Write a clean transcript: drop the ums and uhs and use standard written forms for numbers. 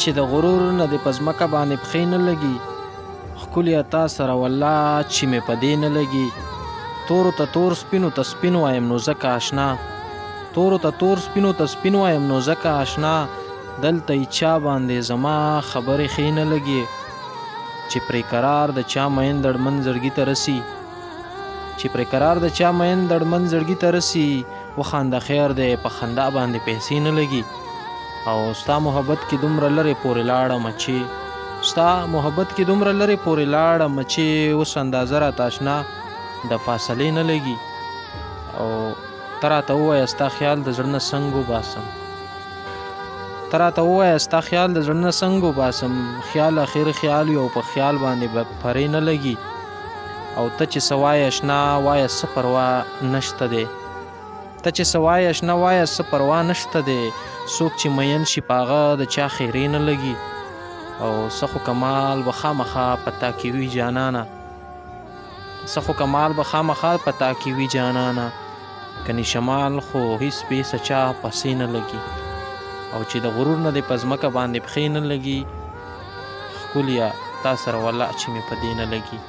چې د غرور نه دې په ځمکه باندې پښې نه لګي. ښکلیه تا سره والله چې مې په دې نه لګي. تورو ته تور سپینو ته سپین وایم نو ځکه آشنا. تورو ته تور سپینو ته سپین وایم نو ځکه آشنا. دلته یې چا باندې زما خبرې ښې نه لګي. چې پرې قرار د چا مین دړمن زړګي ته رسي. چې پرې قرار د چا مین دړمن زړګي ته رسي. وخانده خیر دی په خندا باندې پیسې نه لګي. او ستا محبت کې دومره لرې پورې لاړم چې ستا محبت کې دومره لرې پورې لاړم چې اوس اندازه راته اشنا د فاصلې نه لګي. او ته راته ووایه ستا خیال د زړه نه څنګه وباسم. ته راته ووایه ستا خیال د زړه نه څنګه وباسم. خیال اخر خیال وي او په خیال باندې به پرې نه لګي. او ته چې څه وایې اشنا وایه څه پروا نشته دی. ته چې څه وایې اشنا وایه څه پروا نشته دی. څوک چې مین شي په هغه د چا خیرې نه لګي. او څه خو کمال به خامخا په تا کې وي جانانه. څه خو کمال به خامخا په تا کې وي جانانه. کني شمال خو هیڅ پیسه چا پسې نه لګي. او چې د غرور نه دې په ځمکه باندې پښې نه لګي. ښکلیه تا سره والله چې مې په دې نه لګي.